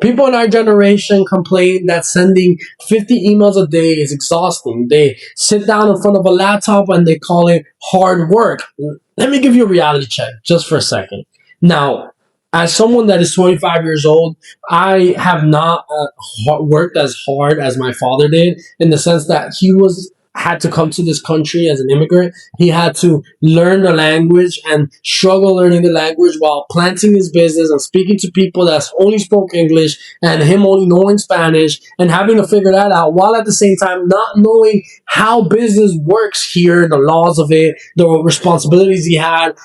People in our generation complain that sending 50 emails a day is exhausting. They sit down in front of a laptop and they call it hard work. Let me give you a reality check just for a second. Now, as someone that is 25 years old, I have not worked as hard as my father did, in the sense that he was had to come to this country as an immigrant. He had to learn the language and struggle learning the language while planting his business and speaking to people that only spoke English, and him only knowing Spanish, and having to figure that out while at the same time not knowing how business works here, the laws of it, the responsibilities he had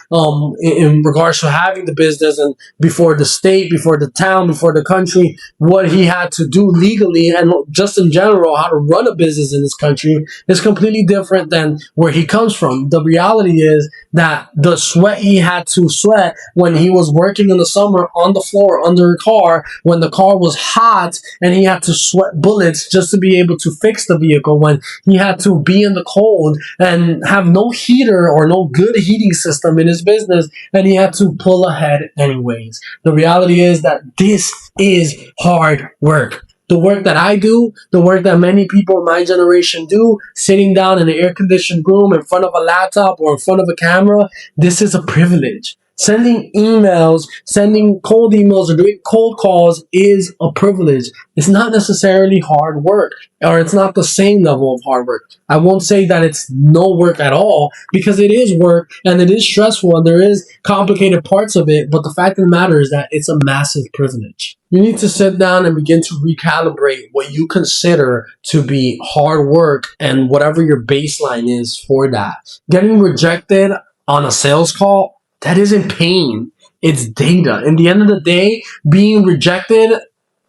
in regards to having the business, and before the state, before the town, before the country, what he had to do legally, and just in general how to run a business in this country is completely different than where he comes from. The reality is that the sweat he had to sweat when he was working in the summer on the floor under a car, when the car was hot and he had to sweat bullets just to be able to fix the vehicle, when he had to be in the cold and have no heater or no good heating system in his business, and he had to pull ahead anyways. The reality is that this is hard work. The work that I do, the work that many people in my generation do, sitting down in an air-conditioned room in front of a laptop or in front of a camera, this is a privilege. Sending emails, sending cold emails, or doing cold calls is a privilege. It's not necessarily hard work, or it's not the same level of hard work. I won't say that it's no work at all, because it is work and it is stressful and there is complicated parts of it, but the fact of the matter is that it's a massive privilege. You need to sit down and begin to recalibrate what you consider to be hard work and whatever your baseline is for that. Getting rejected on a sales call, that isn't pain, it's data. In the end of the day, being rejected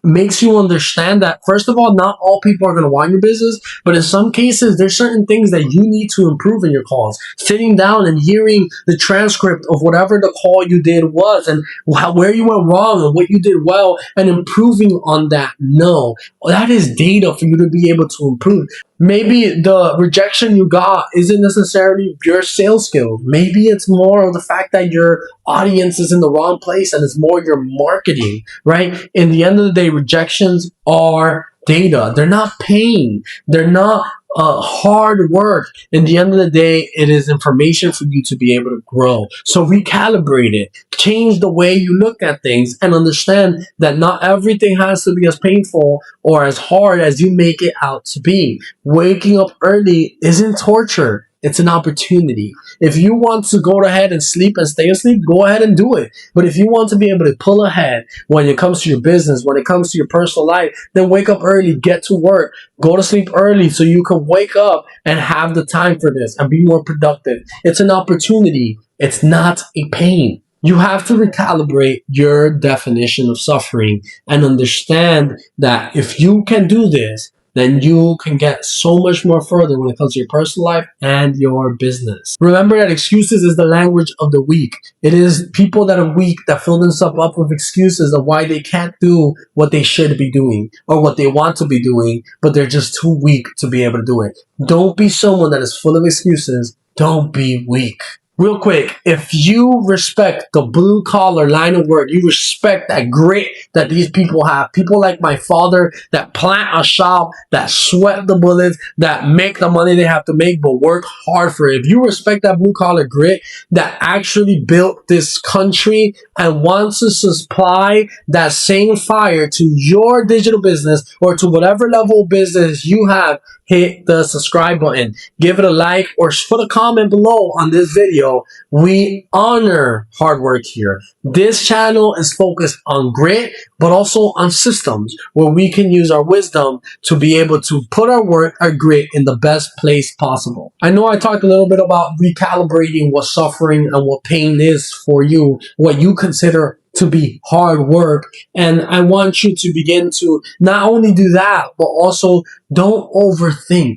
makes you understand that, first of all, not all people are going to want your business, but in some cases, there's certain things that you need to improve in your calls. Sitting down and hearing the transcript of whatever the call you did was, and where you went wrong and what you did well, and improving on that. No, that is data for you to be able to improve. Maybe the rejection you got isn't necessarily your sales skill. Maybe it's more of the fact that your audience is in the wrong place and it's more your marketing, right? In the end of the day, rejections are data. They're not pain. They're not hard work. In the end of the day, it is information for you to be able to grow. So recalibrate it. Change the way you look at things and understand that not everything has to be as painful or as hard as you make it out to be. Waking up early isn't torture. It's an opportunity. If you want to go ahead and sleep and stay asleep, go ahead and do it. But if you want to be able to pull ahead when it comes to your business, when it comes to your personal life, then wake up early, get to work, go to sleep early so you can wake up and have the time for this and be more productive. It's an opportunity. It's not a pain. You have to recalibrate your definition of suffering and understand that if you can do this, then you can get so much more further when it comes to your personal life and your business. Remember that excuses is the language of the weak. It is people that are weak that fill themselves up with excuses of why they can't do what they should be doing or what they want to be doing, but they're just too weak to be able to do it. Don't be someone that is full of excuses. Don't be weak. Real quick, if you respect the blue collar line of work, you respect that grit that these people have, people like my father that plant a shop, that sweat the bullets, that make the money they have to make, but work hard for it. If you respect that blue collar grit that actually built this country and wants to supply that same fire to your digital business or to whatever level of business you have, hit the subscribe button, give it a like, or put a comment below on this video. We honor hard work here. This channel is focused on grit, but also on systems where we can use our wisdom to be able to put our work, our grit in the best place possible. I know I talked a little bit about recalibrating what suffering and what pain is for you, what you consider to be hard work. And I want you to begin to not only do that, but also don't overthink.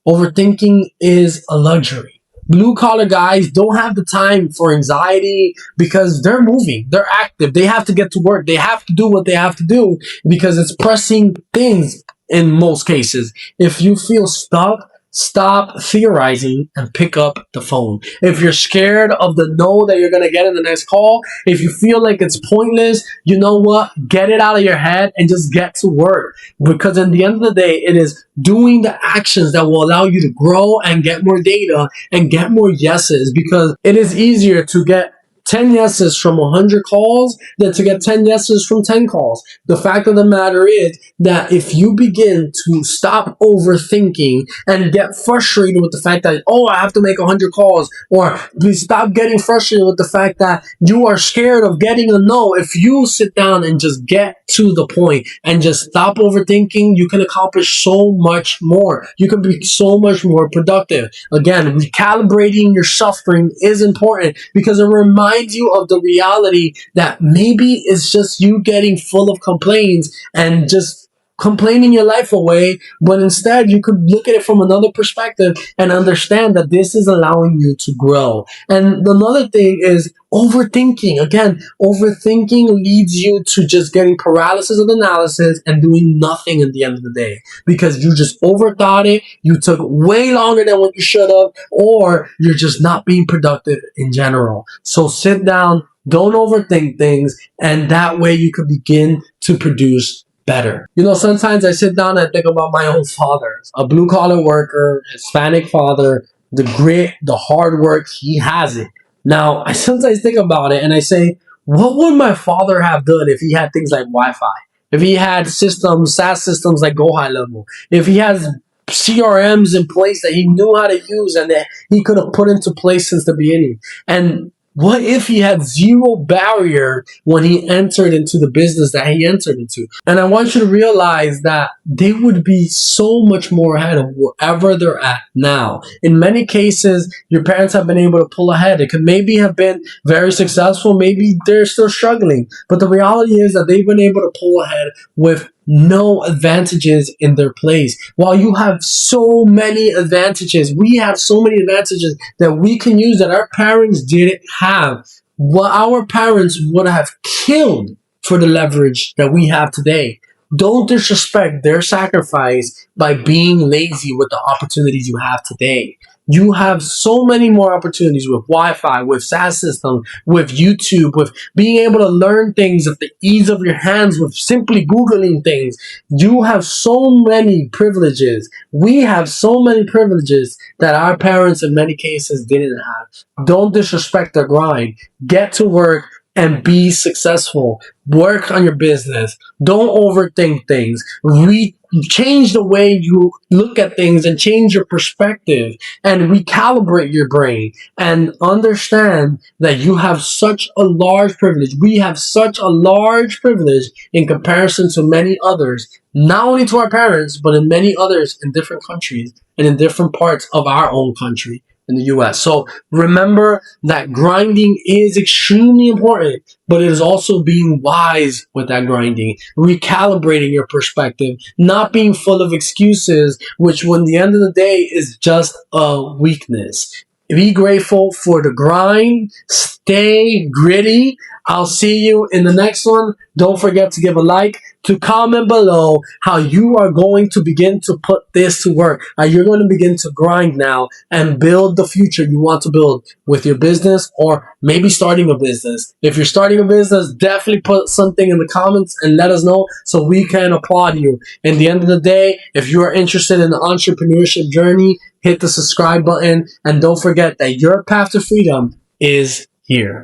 Overthinking is a luxury. Blue collar guys don't have the time for anxiety because they're moving, they're active, they have to get to work, they have to do what they have to do because it's pressing things in most cases. If you feel stuck, Stop theorizing and pick up the phone. If you're scared of the no that you're going to get in the next call, if you feel like it's pointless, you know what? Get it out of your head and just get to work. Because in the end of the day, it is doing the actions that will allow you to grow and get more data and get more yeses, because it is easier to get 10 yeses from 100 calls than to get 10 yeses from 10 calls. The fact of the matter is that if you begin to stop overthinking and get frustrated with the fact that, oh, I have to make 100 calls, or please stop getting frustrated with the fact that you are scared of getting a no, if you sit down and just get to the point and just stop overthinking, you can accomplish so much more. You can be so much more productive. Again, recalibrating your suffering is important because it reminds you of the reality that maybe it's just you getting full of complaints and just complaining your life away, but instead you could look at it from another perspective and understand that this is allowing you to grow. And another thing is overthinking. Again, overthinking leads you to just getting paralysis of analysis and doing nothing at the end of the day because you just overthought it, you took way longer than what you should have, or you're just not being productive in general. So sit down, don't overthink things, and that way you could begin to produce better. You know, sometimes I sit down and think about my own father, a blue collar worker, Hispanic father, the grit, the hard work, he has it. Now, I sometimes think about it and I say, what would my father have done if he had things like Wi-Fi? If he had systems, SaaS systems like GoHighLevel? If he has CRMs in place that he knew how to use and that he could have put into place since the beginning? And what if he had zero barrier when he entered into the business that he entered into? And I want you to realize that they would be so much more ahead of wherever they're at now. In many cases, your parents have been able to pull ahead. It could maybe have been very successful. Maybe they're still struggling. But the reality is that they've been able to pull ahead with no advantages in their place. While you have so many advantages, we have so many advantages that we can use that our parents didn't have. What our parents would have killed for the leverage that we have today. Don't disrespect their sacrifice by being lazy with the opportunities you have today. You have so many more opportunities with Wi-Fi, with SaaS systems, with YouTube, with being able to learn things at the ease of your hands, with simply Googling things. You have so many privileges. We have so many privileges that our parents in many cases didn't have. Don't disrespect their grind. Get to work and be successful. Work on your business. Don't overthink things. Change the way you look at things and change your perspective and recalibrate your brain and understand that you have such a large privilege. We have such a large privilege in comparison to many others, not only to our parents, but in many others in different countries and in different parts of our own country in the US. So remember that grinding is extremely important, but it is also being wise with that grinding, recalibrating your perspective, not being full of excuses, which when the end of the day is just a weakness. Be grateful for the grind. Stay gritty. I'll see you in the next one. Don't forget to give a like, to comment below how you are going to begin to put this to work, how you're going to begin to grind now and build the future you want to build with your business or maybe starting a business. If you're starting a business, definitely put something in the comments and let us know so we can applaud you. In the end of the day, if you are interested in the entrepreneurship journey, hit the subscribe button and don't forget that your path to freedom is here.